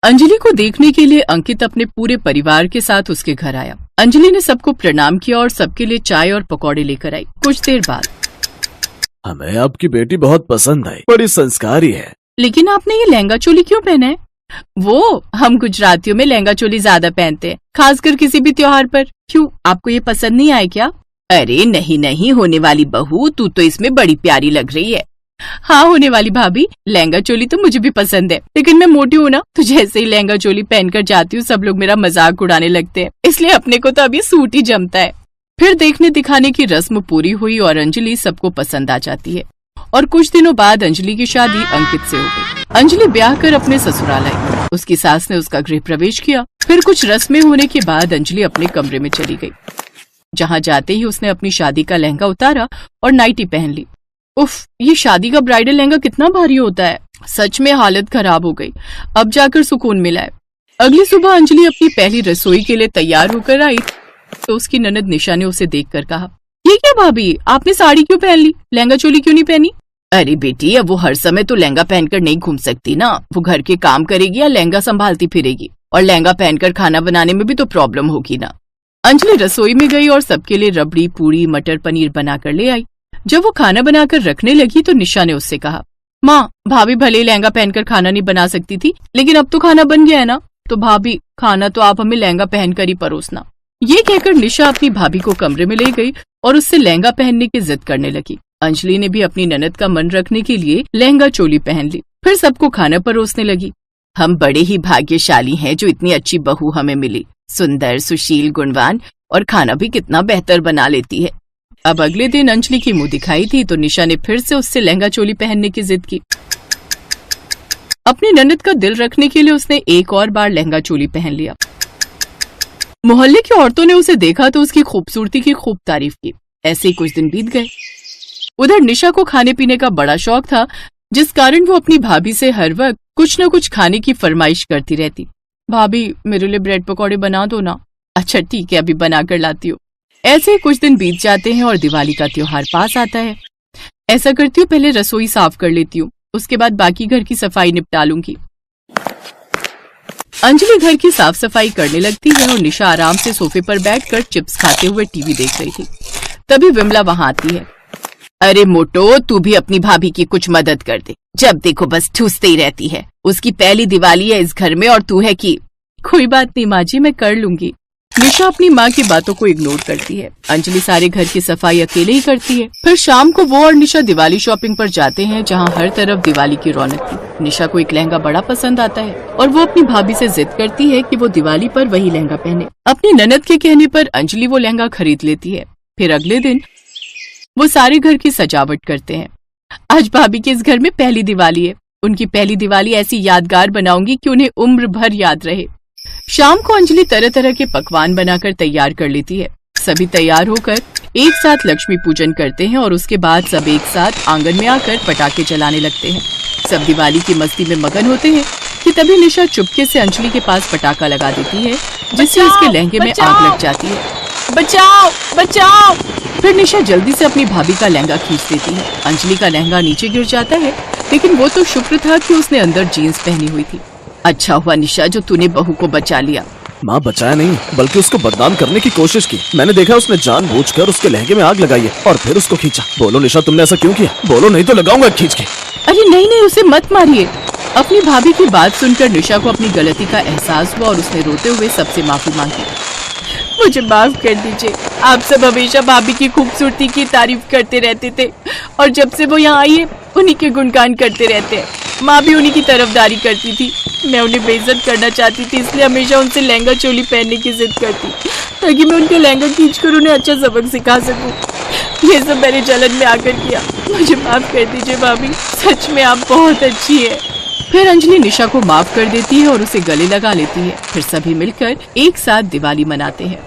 अंजलि को देखने के लिए अंकित अपने पूरे परिवार के साथ उसके घर आया। अंजलि ने सबको प्रणाम किया और सबके लिए चाय और पकौड़े लेकर आई। कुछ देर बाद, हमें आपकी बेटी बहुत पसंद आई, बड़ी संस्कारी है। लेकिन आपने ये लहंगा चोली क्यों पहना है? वो हम गुजरातियों में लहंगा चोली ज्यादा पहनते हैं, खासकर किसी भी त्योहार पर। क्यों, आपको ये पसंद नहीं आया क्या? अरे नहीं नहीं, होने वाली बहू, तू तो इसमें बड़ी प्यारी लग रही है। हाँ होने वाली भाभी, लहंगा चोली तो मुझे भी पसंद है, लेकिन मैं मोटी हूँ ना, तो जैसे ही लहंगा चोली पहनकर जाती हूँ सब लोग मेरा मजाक उड़ाने लगते हैं, इसलिए अपने को तो अभी सूट ही जमता है। फिर देखने दिखाने की रस्म पूरी हुई और अंजलि सबको पसंद आ जाती है। और कुछ दिनों बाद अंजलि की शादी अंकित से हो गई। अंजलि ब्याह कर अपने ससुराल आई। उसकी सास ने उसका गृह प्रवेश किया। फिर कुछ रस्में होने के बाद अंजलि अपने कमरे में चली गई। जहाँ जाते ही उसने अपनी शादी का लहंगा उतारा और नाइटी पहन ली। उफ, ये शादी का ब्राइडल लहंगा कितना भारी होता है। सच में हालत खराब हो गई। अब जाकर सुकून मिला है। अगली सुबह अंजलि अपनी पहली रसोई के लिए तैयार होकर आई तो उसकी ननद निशा ने उसे देखकर कहा, ये क्या भाभी, आपने साड़ी क्यों पहन ली, लहंगा चोली क्यों नहीं पहनी? अरे बेटी, अब वो हर समय तो लहंगा पहनकर नहीं घूम सकती ना। वो घर के काम करेगी या लहंगा संभालती फिरेगी, और लहंगा पहनकर खाना बनाने में भी तो प्रॉब्लम होगी ना। अंजलि रसोई में गई और सबके लिए रबड़ी, पूरी, मटर पनीर बनाकर ले आई। जब वो खाना बनाकर रखने लगी तो निशा ने उससे कहा, माँ, भाभी भले ही लहंगा पहनकर खाना नहीं बना सकती थी, लेकिन अब तो खाना बन गया है ना, तो भाभी खाना तो आप हमें लहंगा पहनकर ही परोसना। ये कहकर निशा अपनी भाभी को कमरे में ले गई और उससे लहंगा पहनने की जिद करने लगी। अंजलि ने भी अपनी ननद का मन रखने के लिए लहंगा चोली पहन ली। फिर सबको खाना परोसने लगी। हम बड़े ही भाग्यशाली हैं जो इतनी अच्छी बहू हमें मिली, सुंदर, सुशील, गुणवान, और खाना भी कितना बेहतर बना लेती है। अब अगले दिन अंजलि की मुंह दिखाई थी तो निशा ने फिर से उससे लहंगा चोली पहनने की जिद की। अपनी ननद का दिल रखने के लिए उसने एक और बार लहंगा चोली पहन लिया। मोहल्ले की औरतों ने उसे देखा तो उसकी खूबसूरती की खूब तारीफ की। ऐसे ही कुछ दिन बीत गए। उधर निशा को खाने पीने का बड़ा शौक था, जिस कारण वो अपनी भाभी से हर वक्त कुछ न कुछ खाने की फरमाइश करती रहती। भाभी, मेरे लिए ब्रेड पकौड़े बना दो ना। अच्छा ठीक है, अभी बना कर लाती हूँ। ऐसे ही कुछ दिन बीत जाते हैं और दिवाली का त्योहार पास आता है। ऐसा करती हूँ, पहले रसोई साफ कर लेती हूँ, उसके बाद बाकी घर की सफाई निपटा लूंगी। अंजलि घर की साफ सफाई करने लगती है और निशा आराम से सोफे पर बैठकर चिप्स खाते हुए टीवी देख रही थी। तभी विमला वहां आती है। अरे मोटो, तू भी अपनी भाभी की कुछ मदद कर दे, जब देखो बस ठूसते ही रहती है। उसकी पहली दिवाली है इस घर में और तू है कि। कोई बात नहीं माँ जी, मैं कर लूंगी। निशा अपनी माँ की बातों को इग्नोर करती है। अंजलि सारे घर की सफाई अकेले ही करती है। फिर शाम को वो और निशा दिवाली शॉपिंग पर जाते हैं, जहाँ हर तरफ दिवाली की रौनक थी। निशा को एक लहंगा बड़ा पसंद आता है और वो अपनी भाभी से जिद करती है कि वो दिवाली पर वही लहंगा पहने। अपनी ननद के कहने पर अंजलि वो लहंगा खरीद लेती है। फिर अगले दिन वो सारे घर की सजावट करते हैं। आज भाभी के इस घर में पहली दिवाली है। उनकी पहली दिवाली ऐसी यादगार बनाऊंगी कि उन्हें उम्र भर याद रहे। शाम को अंजलि तरह तरह के पकवान बनाकर तैयार कर लेती है। सभी तैयार होकर एक साथ लक्ष्मी पूजन करते हैं और उसके बाद सब एक साथ आंगन में आकर पटाखे जलाने लगते हैं। सब दिवाली की मस्ती में मगन होते हैं कि तभी निशा चुपके से अंजलि के पास पटाखा लगा देती है, जिससे उसके लहंगे में आग लग जाती है। बचाओ बचाओ! फिर निशा जल्दी से अपनी भाभी का लहंगा खींच देती है। अंजलि का लहंगा नीचे गिर जाता है, लेकिन वो तो शुक्र था कि उसने अंदर जीन्स पहनी हुई थी। अच्छा हुआ निशा जो तूने बहू को बचा लिया। माँ, बचाया नहीं बल्कि उसको बदनाम करने की कोशिश की। मैंने देखा उसने जानबूझकर उसके लहंगे में आग लगाई है और फिर उसको खींचा। बोलो निशा, तुमने ऐसा क्यों किया? बोलो, नहीं तो लगाऊंगा खींच के। अरे नहीं नहीं, उसे मत मारिए। अपनी भाभी की बात सुनकर निशा को अपनी गलती का एहसास हुआ और उसने रोते हुए सबसे माफी मांगी। मुझे माफ कर दीजिए, आप सब हमेशा भाभी की खूबसूरती की तारीफ करते रहते थे और जब से वो यहाँ आई है उन्हीं के गुणगान करते रहते हैं। माँ भी उन्हीं की तरफदारी करती थी। मैं उन्हें बेइज्जत करना चाहती थी, इसलिए हमेशा उनसे लहंगा चोली पहनने की जिद करती ताकि मैं उनके लहंगा खींचकर उन्हें अच्छा सबक सिखा सकूं। ये सब मैंने जलन में आकर किया। मुझे माफ कर दीजिए भाभी, सच में आप बहुत अच्छी है। फिर अंजलि निशा को माफ कर देती है और उसे गले लगा लेती है। फिर सभी मिलकर एक साथ दिवाली मनाते हैं।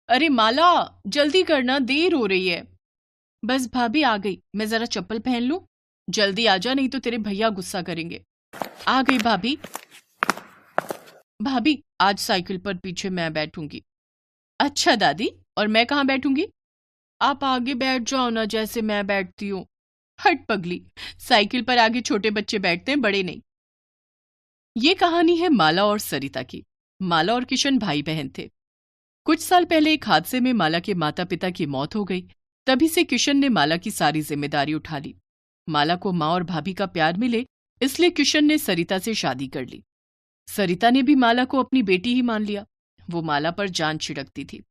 अरे माला, जल्दी करना, देर हो रही है। बस भाभी आ गई, मैं जरा चप्पल पहन लूं। जल्दी आजा, नहीं तो तेरे भैया गुस्सा करेंगे। आ गई भाभी। भाभी, आज साइकिल पर पीछे मैं बैठूंगी। अच्छा दादी, और मैं कहाँ बैठूंगी? आप आगे बैठ जाओ ना, जैसे मैं बैठती हूँ। हट पगली, साइकिल पर आगे छोटे बच्चे बैठते हैं, बड़े नहीं। ये कहानी है माला और सरिता की। माला और किशन भाई बहन थे। कुछ साल पहले एक हादसे में माला के माता पिता की मौत हो गई। तभी से किशन ने माला की सारी जिम्मेदारी उठा ली। माला को माँ और भाभी का प्यार मिले, इसलिए किशन ने सरिता से शादी कर ली। सरिता ने भी माला को अपनी बेटी ही मान लिया। वो माला पर जान छिड़कती थी।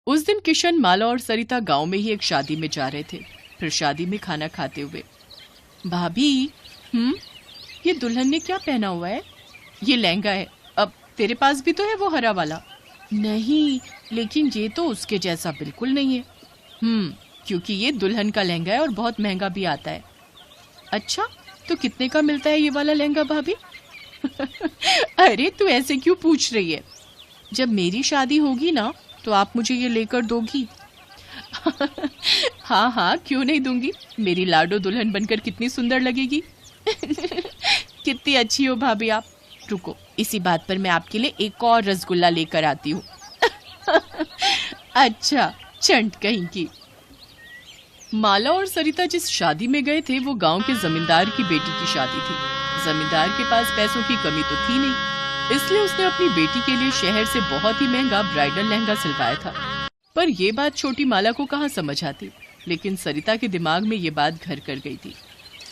उस दिन किशन, माला और सरिता गांव में ही एक शादी में जा रहे थे। फिर शादी में खाना खाते हुए, भाभी ये दुल्हन ने क्या पहना हुआ है? ये लहंगा है। अब तेरे पास भी तो है वो हरा वाला। नहीं, लेकिन ये तो उसके जैसा बिल्कुल नहीं है। क्योंकि ये दुल्हन का लहंगा है और बहुत महंगा भी आता है। अच्छा, तो कितने का मिलता है ये वाला लहंगा भाभी? अरे तू ऐसे क्यों पूछ रही है? जब मेरी शादी होगी ना, तो आप मुझे ये लेकर दोगी? हाँ हाँ, क्यों नहीं दूंगी। मेरी लाडो दुल्हन बनकर कितनी सुंदर लगेगी। कितनी अच्छी हो भाभी आप। रुको, इसी बात पर मैं आपके लिए एक और रसगुल्ला लेकर आती हूँ। अच्छा, चंट कहीं की। माला और सरिता जिस शादी में गए थे, वो गांव के जमींदार की बेटी की शादी थी। जमींदार के पास पैसों की कमी तो थी नहीं, इसलिए उसने अपनी बेटी के लिए शहर से बहुत ही महंगा ब्राइडल लहंगा सिलवाया था। पर यह बात छोटी माला को कहाँ समझ आती, लेकिन सरिता के दिमाग में ये बात घर कर गई थी।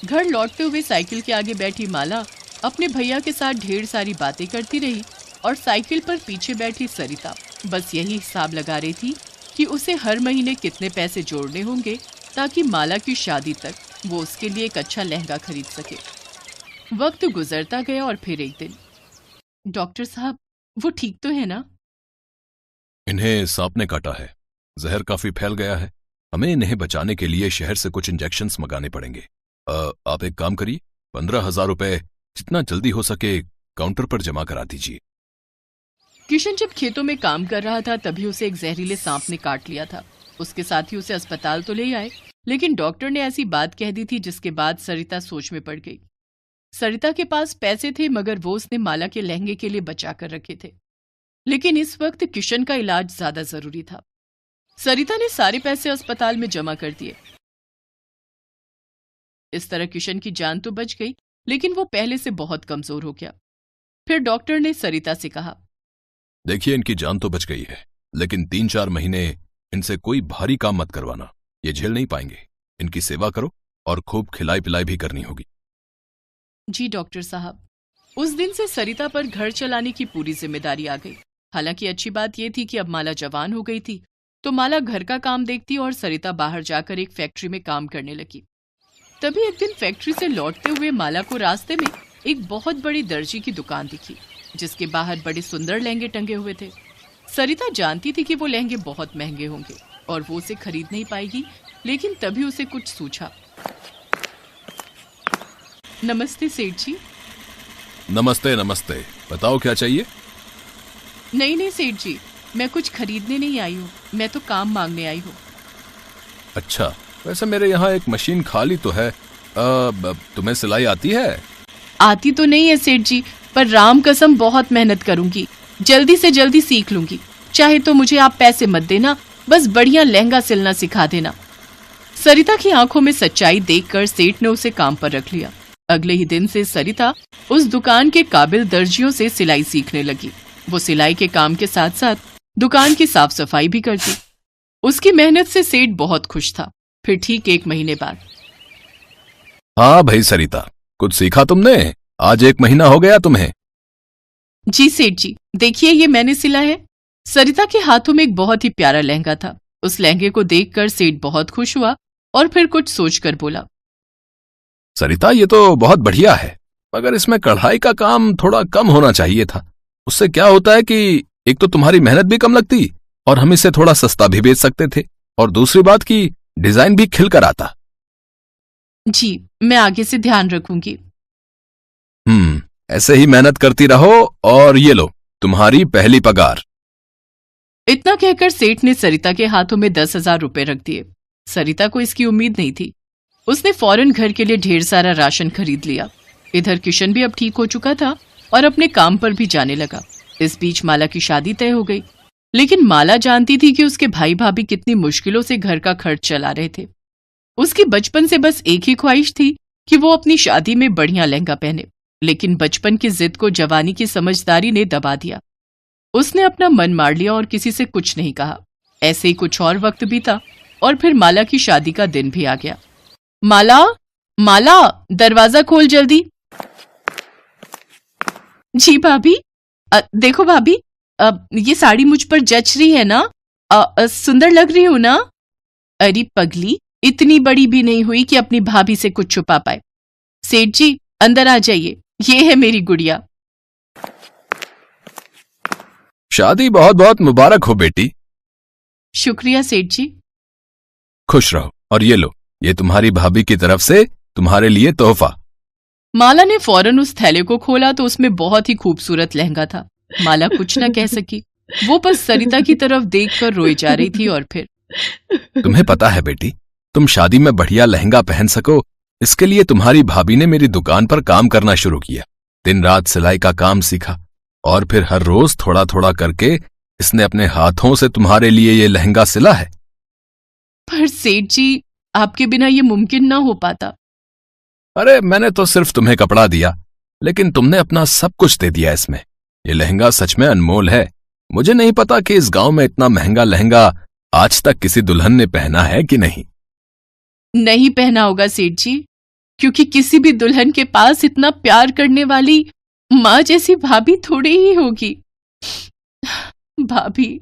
घर लौटते हुए साइकिल के आगे बैठी माला अपने भैया के साथ ढेर सारी बातें करती रही और साइकिल पर पीछे बैठी सरिता बस यही हिसाब लगा रही थी कि उसे हर महीने कितने पैसे जोड़ने होंगे ताकि माला की शादी तक वो उसके लिए एक अच्छा लहंगा खरीद सके। वक्त गुजरता गया और फिर एक दिन, डॉक्टर साहब, वो ठीक तो है ना? इन्हें सांप ने काटा है। जहर काफी फैल गया है। हमें इन्हें बचाने के लिए शहर से कुछ इंजेक्शंस मंगाने पड़ेंगे। आप एक काम करिए, 15,000 रुपए जितना जल्दी हो सके काउंटर पर जमा करा दीजिए। किशन जब खेतों में काम कर रहा था, तभी उसे एक जहरीले सांप ने काट लिया था। उसके साथी उसे अस्पताल तो ले आए, लेकिन डॉक्टर ने ऐसी बात कह दी थी जिसके बाद सरिता सोच में पड़ गई। सरिता के पास पैसे थे, मगर वो उसने माला के लहंगे के लिए बचा कर रखे थे। लेकिन इस वक्त किशन का इलाज ज्यादा जरूरी था। सरिता ने सारे पैसे अस्पताल में जमा कर दिए। इस तरह किशन की जान तो बच गई, लेकिन वो पहले से बहुत कमजोर हो गया। फिर डॉक्टर ने सरिता से कहा, देखिए, इनकी जान तो बच गई है, लेकिन 3-4 महीने इनसे कोई भारी काम मत करवाना। ये झेल नहीं पाएंगे। इनकी सेवा करो और खूब खिलाई पिलाई भी करनी होगी। जी डॉक्टर साहब। उस दिन से सरिता पर घर चलाने की पूरी जिम्मेदारी आ गई। हालांकि अच्छी बात यह थी कि अब माला जवान हो गई थी, तो माला घर का काम देखती और सरिता बाहर जाकर एक फैक्ट्री में काम करने लगी। तभी एक दिन फैक्ट्री से लौटते हुए माला को रास्ते में एक बहुत बड़ी दर्जी की दुकान दिखी, जिसके बाहर बड़े सुंदर लहंगे टंगे हुए थे। सरिता जानती थी कि वो लहंगे बहुत महंगे होंगे और वो उसे खरीद नहीं पाएगी, लेकिन तभी उसे कुछ सूझा। नमस्ते सेठ जी। नमस्ते नमस्ते, बताओ क्या चाहिए? नहीं सेठ जी, मैं कुछ खरीदने नहीं आई हूँ, मैं तो काम मांगने आई हूँ। अच्छा, वैसे मेरे यहाँ एक मशीन खाली तो है। तुम्हें सिलाई आती है? आती तो नहीं है सेठ जी, पर राम कसम बहुत मेहनत करूंगी, जल्दी से जल्दी सीख लूंगी। चाहे तो मुझे आप पैसे मत देना, बस बढ़िया लहंगा सिलना सिखा देना। सरिता की आंखों में सच्चाई देखकर सेठ ने उसे काम पर रख लिया। अगले ही दिन से सरिता उस दुकान के काबिल दर्जियों से सिलाई सीखने लगी। वो सिलाई के काम के साथ साथ दुकान की साफ सफाई भी करती। उसकी मेहनत से सेठ बहुत खुश था। फिर ठीक 1 महीने बाद, हाँ भाई सरिता, कुछ सीखा तुमने? आज 1 महीना हो गया तुम्हें? जी सेठ जी, देखिए ये मैंने सिला है। सरिता के हाथों में एक बहुत ही प्यारा लहंगा था। उस लहंगे को देखकर सेठ बहुत खुश हुआ और फिर कुछ सोचकर बोला, सरिता, ये तो बहुत बढ़िया है, मगर इसमें कढ़ाई का काम थोड़ा कम होना चाहिए था। उससे क्या होता है कि एक तो तुम्हारी मेहनत भी कम लगती और हम इसे थोड़ा सस्ता भी बेच सकते थे, और दूसरी बात की डिजाइन भी खिल कर आता। जी, मैं आगे से ध्यान रखूंगी। ऐसे ही मेहनत करती रहो, और ये लो तुम्हारी पहली पगार। इतना कहकर सेठ ने सरिता के हाथों में 10,000 रुपए रख दिए। सरिता को इसकी उम्मीद नहीं थी। उसने फौरन घर के लिए ढेर सारा राशन खरीद लिया। इधर किशन भी अब ठीक हो चुका था और अपने काम पर भी जाने लगा। इस बीच माला की शादी तय हो गई, लेकिन माला जानती थी कि उसके भाई भाभी कितनी मुश्किलों से घर का खर्च चला रहे थे। उसकी बचपन से बस एक ही ख्वाहिश थी कि वो अपनी शादी में बढ़िया लहंगा पहने, लेकिन बचपन की जिद को जवानी की समझदारी ने दबा दिया। उसने अपना मन मार लिया और किसी से कुछ नहीं कहा। ऐसे ही कुछ और वक्त बीता और फिर माला की शादी का दिन भी आ गया। माला, माला, दरवाजा खोल जल्दी। जी भाभी। देखो भाभी, ये साड़ी मुझ पर जच रही है ना? सुंदर लग रही हूं ना? अरे पगली, इतनी बड़ी भी नहीं हुई कि अपनी भाभी से कुछ छुपा पाए। सेठ जी अंदर आ जाइए, ये है मेरी गुड़िया। शादी बहुत बहुत मुबारक हो बेटी। शुक्रिया सेठ जी। खुश रहो। और ये लो, ये तुम्हारी भाभी की तरफ से तुम्हारे लिए तोहफा। माला ने फौरन उस थैले को खोला तो उसमें बहुत ही खूबसूरत लहंगा था। माला कुछ न कह सकी, वो बस सरिता की तरफ देखकर रोई जा रही थी। और फिर तुम्हें पता है बेटी, तुम शादी में बढ़िया लहंगा पहन सको, इसके लिए तुम्हारी भाभी ने मेरी दुकान पर काम करना शुरू किया। दिन रात सिलाई का काम सीखा और फिर हर रोज थोड़ा थोड़ा करके इसने अपने हाथों से तुम्हारे लिए ये लहंगा सिला है। पर सेठ जी, आपके बिना ये मुमकिन ना हो पाता। अरे मैंने तो सिर्फ तुम्हें कपड़ा दिया, लेकिन तुमने अपना सब कुछ दे दिया इसमें। ये लहंगा सच में अनमोल है। मुझे नहीं पता कि इस गांव में इतना महंगा लहंगा आज तक किसी दुल्हन ने पहना है कि नहीं। नहीं पहना होगा सेठ जी, क्योंकि किसी भी दुल्हन के पास इतना प्यार करने वाली माँ जैसी भाभी थोड़ी ही होगी। भाभी,